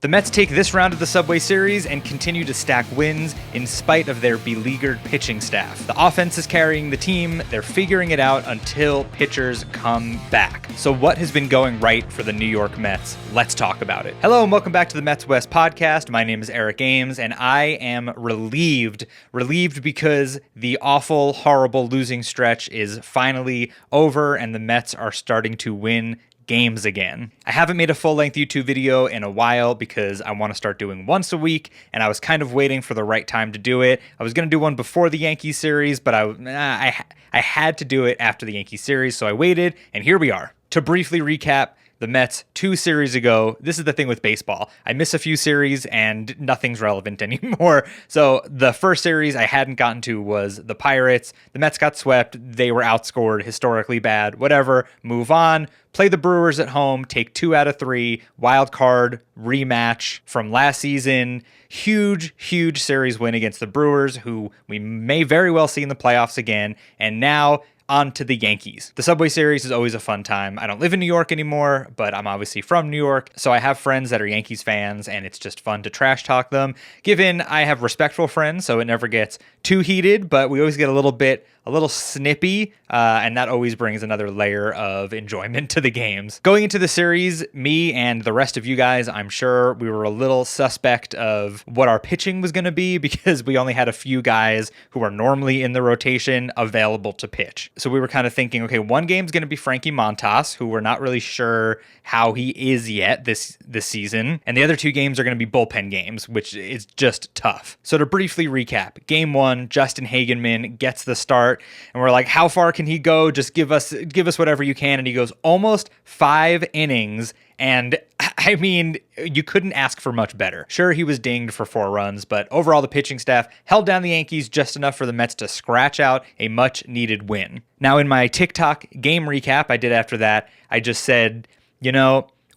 The Mets take this round of the Subway Series and continue to stack wins in spite of their beleaguered pitching staff. The offense is carrying the team, they're figuring it out until pitchers come back. So what has been going right for the New York Mets? Let's talk about it. Hello and welcome back to the Mets West podcast. My name is Eric Ames and I am relieved because the awful, horrible losing stretch is finally over and the Mets are starting to win games again. I haven't made a full-length YouTube video in a while because I want to start doing once a week, and I was kind of waiting for the right time to do it. I was going to do one before the Yankees series, but I had to do it after the Yankees series, so I waited, and here we are. To briefly recap, the Mets 2 series ago, this is the thing with baseball. I miss a few series and nothing's relevant anymore. So the first series I hadn't gotten to was the Pirates. The Mets got swept. They were outscored, historically bad, whatever. Move on. Play the Brewers at home, take 2 out of 3, wild card rematch from last season. Huge series win against the Brewers, who we may very well see in the playoffs again. And now on to the Yankees. The Subway Series is always a fun time. I don't live in New York anymore, but I'm obviously from New York, so I have friends that are Yankees fans, and it's just fun to trash talk them. Given I have respectful friends, so it never gets too heated, but we always get a little snippy, and that always brings another layer of enjoyment to the games. Going into the series, me and the rest of you guys, I'm sure we were a little suspect of what our pitching was going to be because we only had a few guys who are normally in the rotation available to pitch. So we were kind of thinking, okay, one game's going to be Frankie Montas, who we're not really sure how he is yet this season. And the other 2 games are going to be bullpen games, which is just tough. So to briefly recap, game 1, Justin Hagenman gets the start. And we're like, how far can he go? Just give us whatever you can. And he goes almost 5 innings. And I mean, you couldn't ask for much better. Sure, he was dinged for 4 runs, but overall the pitching staff held down the Yankees just enough for the Mets to scratch out a much needed win. Now in my TikTok game recap I did after that, I just said,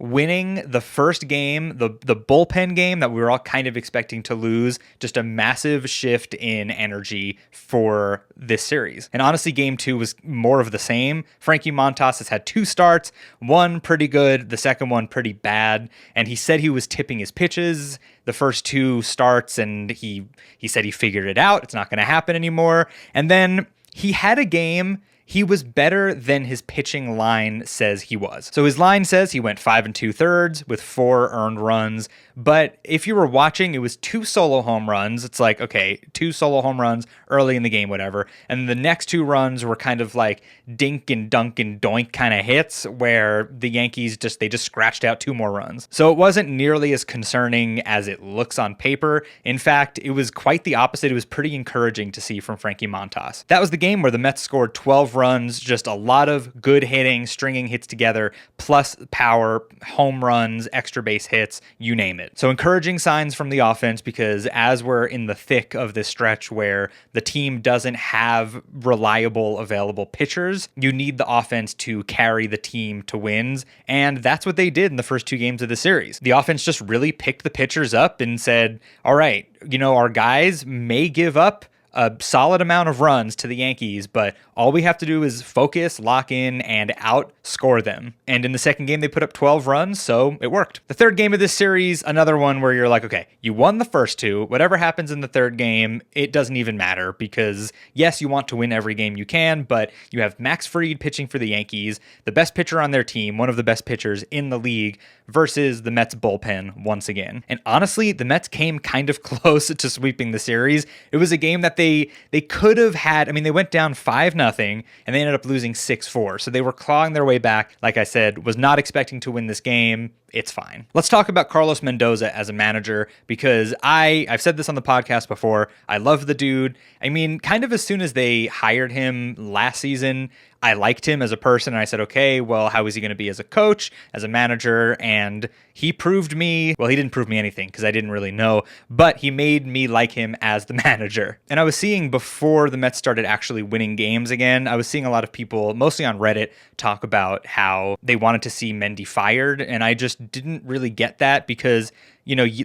winning the first game, the bullpen game that we were all kind of expecting to lose, just a massive shift in energy for this series. And honestly, game 2 was more of the same. Frankie Montas has had 2 starts, one pretty good, the second one pretty bad. And he said he was tipping his pitches the first 2 starts, and he said he figured it out. It's not going to happen anymore. And then he had a game. He was better than his pitching line says he was. So his line says he went 5 2/3 with 4 earned runs. But if you were watching, it was 2 solo home runs. It's like, okay, 2 solo home runs early in the game, whatever. And the next 2 runs were kind of like dink and dunk and doink kind of hits where the Yankees just scratched out 2 more runs. So it wasn't nearly as concerning as it looks on paper. In fact, it was quite the opposite. It was pretty encouraging to see from Frankie Montas. That was the game where the Mets scored 12 runs, just a lot of good hitting, stringing hits together, plus power, home runs, extra base hits, you name it. So encouraging signs from the offense, because as we're in the thick of this stretch where the team doesn't have reliable available pitchers, you need the offense to carry the team to wins. And that's what they did in the first 2 games of the series. The offense just really picked the pitchers up and said, all right, our guys may give up a solid amount of runs to the Yankees, but all we have to do is focus, lock in, and outscore them. And in the second game, they put up 12 runs, so it worked. The third game of this series, another one where you're like, okay, you won the first 2. Whatever happens in the third game, it doesn't even matter because, yes, you want to win every game you can, but you have Max Fried pitching for the Yankees, the best pitcher on their team, one of the best pitchers in the league, versus the Mets bullpen once again. And honestly, the Mets came kind of close to sweeping the series. It was a game that they could have had. I mean, they went down 5-0 and they ended up losing 6-4. So they were clawing their way back. Like I said, was not expecting to win this game. It's fine. Let's talk about Carlos Mendoza as a manager, because I've said this on the podcast before. I love the dude. I mean, kind of as soon as they hired him last season, I liked him as a person, and I said, okay, well, how is he going to be as a coach, as a manager? And he proved me, well, he didn't prove me anything because I didn't really know, but he made me like him as the manager. And I was seeing, before the Mets started actually winning games again, I was seeing a lot of people, mostly on Reddit, talk about how they wanted to see Mendy fired, and I just didn't really get that because,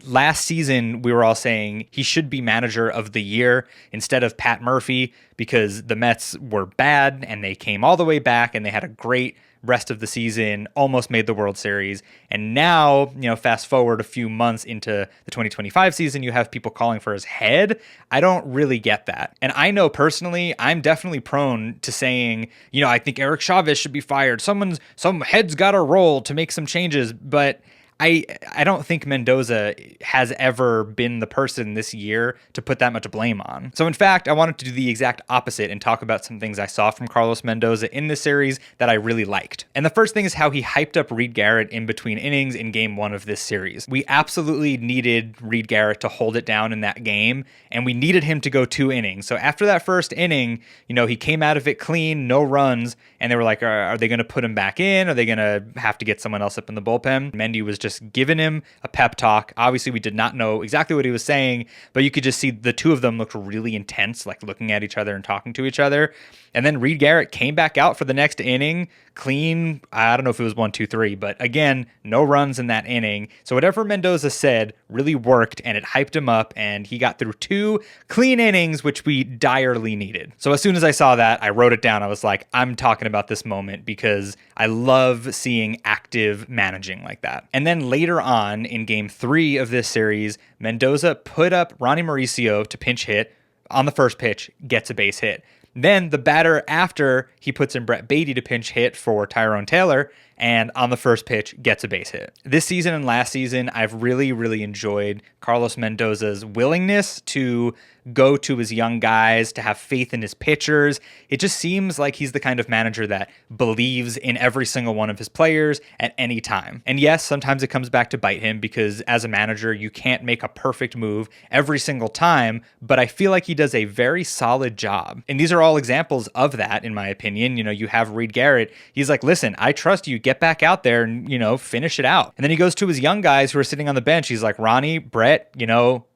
last season we were all saying he should be manager of the year instead of Pat Murphy because the Mets were bad and they came all the way back and they had a great rest of the season, almost made the World Series. And now, fast forward a few months into the 2025 season, you have people calling for his head. I don't really get that. And I know personally, I'm definitely prone to saying, I think Eric Chavez should be fired. Some head's got to roll to make some changes. But I don't think Mendoza has ever been the person this year to put that much blame on. So in fact, I wanted to do the exact opposite and talk about some things I saw from Carlos Mendoza in this series that I really liked. And the first thing is how he hyped up Reed Garrett in between innings in game 1 of this series. We absolutely needed Reed Garrett to hold it down in that game, and we needed him to go 2 innings. So after that first inning, he came out of it clean, no runs, and they were like, are they going to put him back in? Are they going to have to get someone else up in the bullpen? Mendy was just giving him a pep talk. Obviously, we did not know exactly what he was saying, but you could just see the two of them looked really intense, like looking at each other and talking to each other. And then Reed Garrett came back out for the next inning, clean. I don't know if it was 1, 2, 3, but again, no runs in that inning. So whatever Mendoza said really worked, and it hyped him up, and he got through 2 clean innings, which we direly needed. So as soon as I saw that, I wrote it down. I was like, I'm talking about this moment because I love seeing active managing like that. And then later on in game 3 of this series, Mendoza put up Ronnie Mauricio to pinch hit on the first pitch, gets a base hit. Then the batter after, he puts in Brett Beatty to pinch hit for Tyrone Taylor, and on the first pitch gets a base hit. This season and last season, I've really, really enjoyed Carlos Mendoza's willingness to go to his young guys, to have faith in his pitchers. It just seems like he's the kind of manager that believes in every single one of his players at any time. And yes, sometimes it comes back to bite him because as a manager, you can't make a perfect move every single time, but I feel like he does a very solid job. And these are all examples of that, in my opinion. You have Reed Garrett. He's like, listen, I trust you. Get back out there and, finish it out. And then he goes to his young guys who are sitting on the bench. He's like, Ronnie, Brett,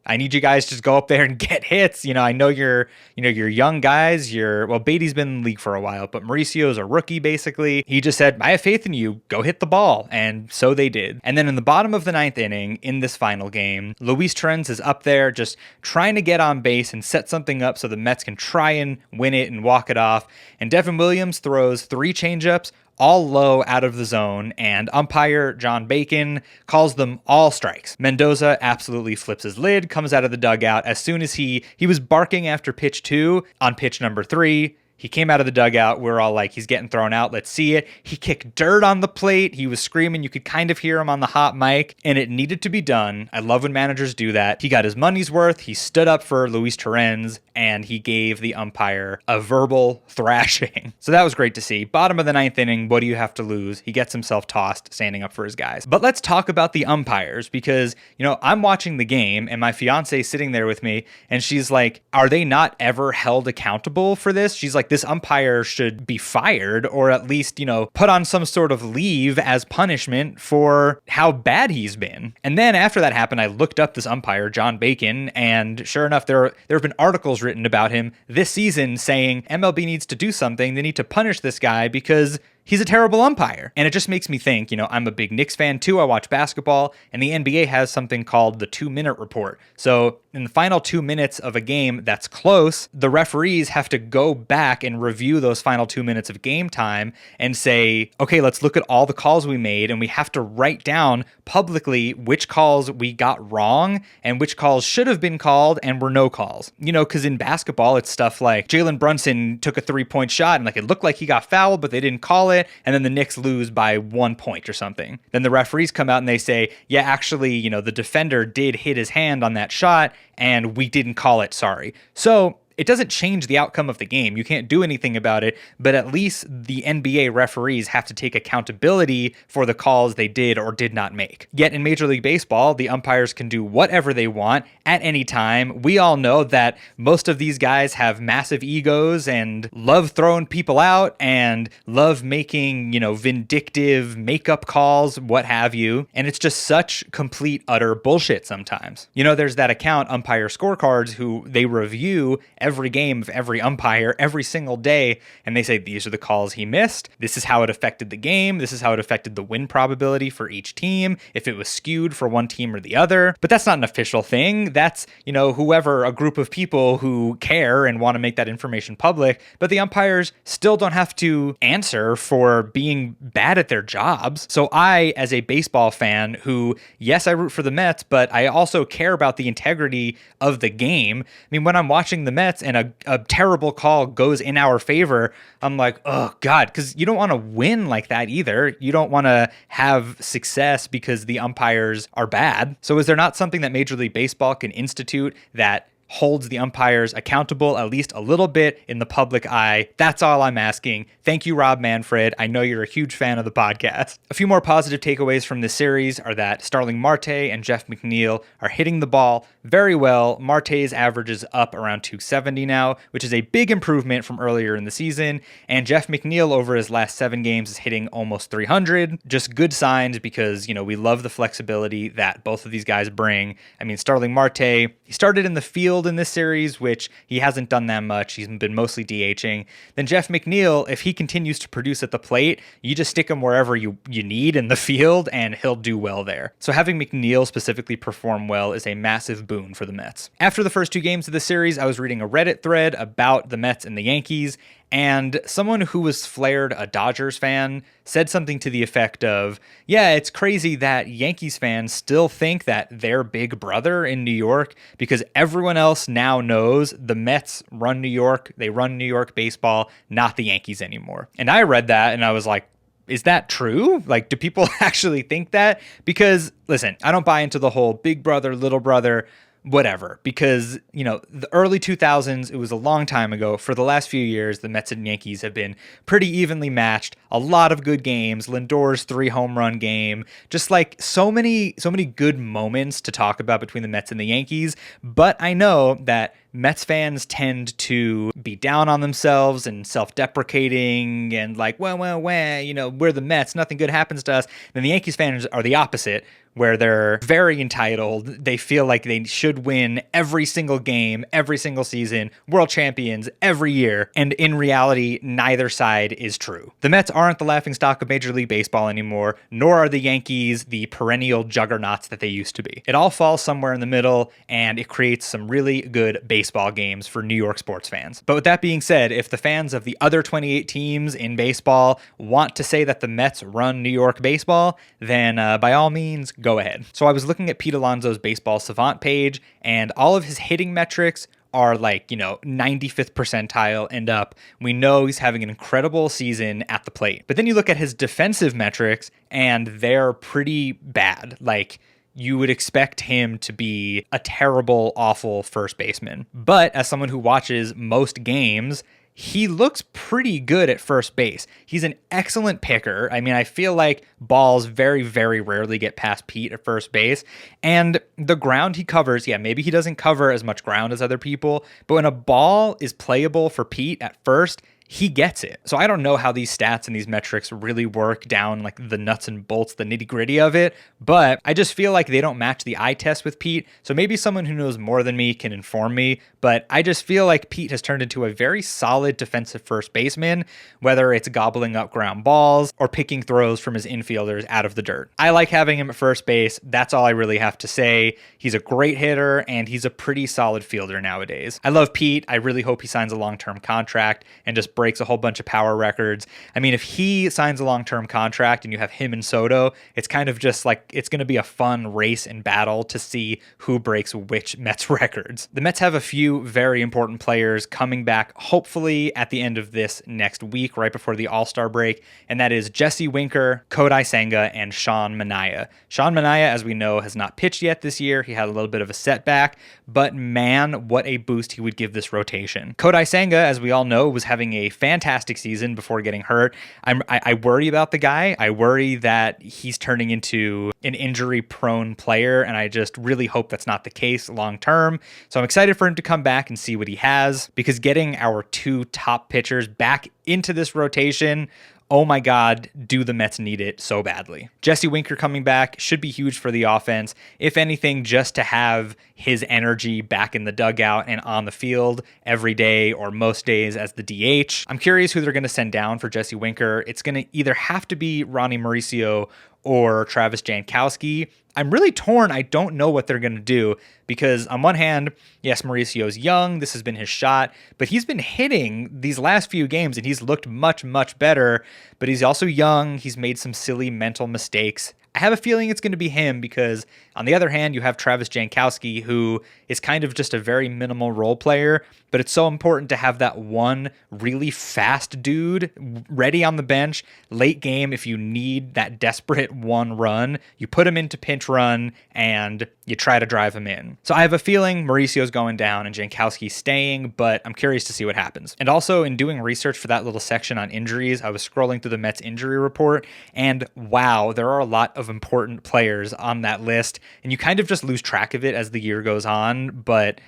I need you guys to just go up there and get hits. I know you're young guys. Beatty's been in the league for a while, but Mauricio's a rookie, basically. He just said, I have faith in you. Go hit the ball. And so they did. And then in the bottom of the 9th inning in this final game, Luis Torrens is up there just trying to get on base and set something up so the Mets can try and win it and walk it off. And Devin Williams throws 3 changeups, all low out of the zone, and umpire John Bacon calls them all strikes. Mendoza absolutely flips his lid, comes out of the dugout as soon as he was barking after pitch 2 on pitch number 3. He came out of the dugout. We're all like, he's getting thrown out. Let's see it. He kicked dirt on the plate. He was screaming. You could kind of hear him on the hot mic, and it needed to be done. I love when managers do that. He got his money's worth. He stood up for Luis Torrens, and he gave the umpire a verbal thrashing. So that was great to see. Bottom of the 9th inning, what do you have to lose? He gets himself tossed, standing up for his guys. But let's talk about the umpires because, I'm watching the game, and my fiance sitting there with me, and she's like, are they not ever held accountable for this? She's like, this umpire should be fired or at least, put on some sort of leave as punishment for how bad he's been. And then after that happened, I looked up this umpire, John Bacon, and sure enough, there have been articles written about him this season saying MLB needs to do something. They need to punish this guy because he's a terrible umpire. And it just makes me think, I'm a big Knicks fan too. I watch basketball, and the NBA has something called the 2-minute report. So in the final 2 minutes of a game that's close, the referees have to go back and review those final 2 minutes of game time and say, okay, let's look at all the calls we made, and we have to write down publicly which calls we got wrong and which calls should have been called and were no calls. Because in basketball, it's stuff like Jalen Brunson took a 3-point shot and it looked like he got fouled, but they didn't call it, and then the Knicks lose by 1 point or something. Then the referees come out and they say, yeah, actually, the defender did hit his hand on that shot and we didn't call it, sorry. So it doesn't change the outcome of the game. You can't do anything about it, but at least the NBA referees have to take accountability for the calls they did or did not make. Yet in Major League Baseball, the umpires can do whatever they want at any time. We all know that most of these guys have massive egos and love throwing people out and love making, vindictive makeup calls, what have you. And it's just such complete, utter bullshit sometimes. There's that account, Umpire Scorecards, who they review every every game of every umpire every single day, and they say these are the calls he missed. This is how it affected the game. This is how it affected the win probability for each team, if it was skewed for one team or the other. But that's not an official thing. That's, whoever, a group of people who care and want to make that information public. But the umpires still don't have to answer for being bad at their jobs. So I, as a baseball fan who, yes, I root for the Mets, but I also care about the integrity of the game. I mean, when I'm watching the Mets and a terrible call goes in our favor, I'm like, oh God, because you don't want to win like that either. You don't want to have success because the umpires are bad. So is there not something that Major League Baseball can institute that holds the umpires accountable at least a little bit in the public eye? That's all I'm asking. Thank you, Rob Manfred. I know you're a huge fan of the podcast. A few more positive takeaways from this series are that Starling Marte and Jeff McNeil are hitting the ball very well. Marte's average is up around 270 now, which is a big improvement from earlier in the season. And Jeff McNeil over his last 7 games is hitting almost 300. Just good signs because, we love the flexibility that both of these guys bring. I mean, Starling Marte, he started in the field in this series, which he hasn't done that much. He's been mostly DHing. Then Jeff McNeil, if he continues to produce at the plate, you just stick him wherever you need in the field and he'll do well there. So having McNeil specifically perform well is a massive boon for the Mets. After the first 2 games of the series, I was reading a Reddit thread about the Mets and the Yankees, and someone who was flared a Dodgers fan said something to the effect of, yeah, it's crazy that Yankees fans still think that they're big brother in New York because everyone else now knows the Mets run New York. They run New York baseball, not the Yankees anymore. And I read that and I was like, is that true? Like, do people actually think that? Because, listen, I don't buy into the whole big brother, little brother, whatever, because, the early 2000s, it was a long time ago. For the last few years, the Mets and Yankees have been pretty evenly matched. A lot of good games, Lindor's 3 home run game, just like so many good moments to talk about between the Mets and the Yankees. But I know that Mets fans tend to be down on themselves and self-deprecating and like, well, we're the Mets, nothing good happens to us. Then the Yankees fans are the opposite, where they're very entitled. They feel like they should win every single game, every single season, world champions every year. And in reality, neither side is true. The Mets aren't the laughingstock of Major League Baseball anymore, nor are the Yankees the perennial juggernauts that they used to be. It all falls somewhere in the middle, and it creates some really good baseball games for New York sports fans. But with that being said, if the fans of the other 28 teams in baseball want to say that the Mets run New York baseball, then by all means, go ahead. So I was looking at Pete Alonso's Baseball Savant page, and all of his hitting metrics are like, 95th percentile and up. We know he's having an incredible season at the plate. But then you look at his defensive metrics, and they're pretty bad. Like, you would expect him to be a terrible, awful first baseman. But as someone who watches most games, he looks pretty good at first base. He's an excellent picker. I mean, I feel like balls very, very rarely get past Pete at first base. And the ground he covers, yeah, maybe he doesn't cover as much ground as other people, but when a ball is playable for Pete at first, he gets it. So I don't know how these stats and these metrics really work down like the nuts and bolts, the nitty gritty of it, but I just feel like they don't match the eye test with Pete. So maybe someone who knows more than me can inform me, but I just feel like Pete has turned into a very solid defensive first baseman, whether it's gobbling up ground balls or picking throws from his infielders out of the dirt. I like having him at first base. That's all I really have to say. He's a great hitter and he's a pretty solid fielder nowadays. I love Pete. I really hope he signs a long-term contract and just breaks a whole bunch of power records. I mean, if he signs a long-term contract and you have him and Soto, it's kind of just like, it's going to be a fun race and battle to see who breaks which Mets records. The Mets have a few very important players coming back, hopefully at the end of this next week, right before the All-Star break, and that is Jesse Winker, Kodai Senga, and Sean Manaea. Sean Manaea, as we know, has not pitched yet this year. He had a little bit of a setback, but man, what a boost he would give this rotation. Kodai Senga, as we all know, was having a fantastic season before getting hurt. I worry about the guy. I worry that he's turning into an injury-prone player, and I just really hope that's not the case long-term. So I'm excited for him to come back and see what he has, because getting our 2 top pitchers back into this rotation, oh my God, do the Mets need it so badly. Jesse Winker coming back should be huge for the offense. If anything, just to have his energy back in the dugout and on the field every day or most days as the DH. I'm curious who they're going to send down for Jesse Winker. It's going to either have to be Ronnie Mauricio or Travis Jankowski. I'm really torn. I don't know what they're going to do because on one hand, yes, Mauricio's young. This has been his shot, but he's been hitting these last few games and he's looked much, much better, but he's also young. He's made some silly mental mistakes. I have a feeling it's going to be him because on the other hand, you have Travis Jankowski, who is kind of just a very minimal role player, but it's so important to have that one really fast dude ready on the bench late game. If you need that desperate one run, you put him into pinch run and you try to drive him in. So I have a feeling Mauricio's going down and Jankowski's staying, but I'm curious to see what happens. And also in doing research for that little section on injuries, I was scrolling through the Mets injury report and wow, there are a lot of important players on that list and you kind of just lose track of it as the year goes on, but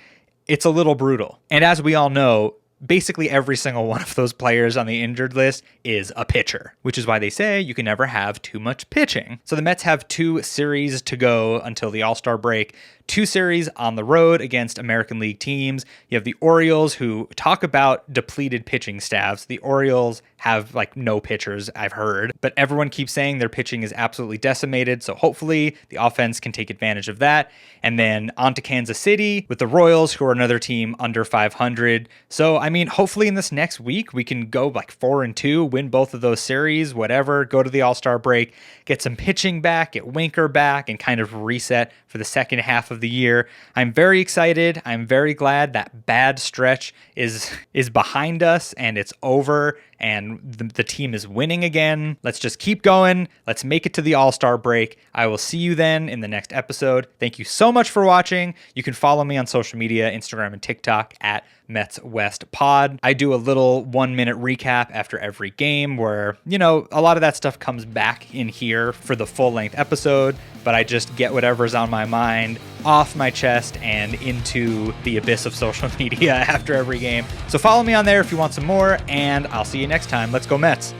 it's a little brutal. And as we all know, basically every single one of those players on the injured list is a pitcher, which is why they say you can never have too much pitching. So the Mets have 2 series to go until the All-Star break. 2 series on the road against American League teams. You have the Orioles, who talk about depleted pitching staffs. The Orioles have like no pitchers, I've heard, but everyone keeps saying their pitching is absolutely decimated. So hopefully the offense can take advantage of that. And then on to Kansas City with the Royals, who are another team under 500. So, I mean, hopefully in this next week, we can go like 4-2, win both of those series, whatever, go to the All-Star break, get some pitching back, get Winker back, and kind of reset for the second half of the year. I'm very excited. I'm very glad that bad stretch is behind us and it's over and the team is winning again. Let's just keep going. Let's make it to the All-Star break. I will see you then in the next episode. Thank you so much for watching. You can follow me on social media, Instagram and TikTok at Mets West Pod. I do a little 1-minute recap after every game where, you know, a lot of that stuff comes back in here for the full-length episode, but I just get whatever's on my mind off my chest and into the abyss of social media after every game. So follow me on there if you want some more, and I'll see you next time. Let's go Mets.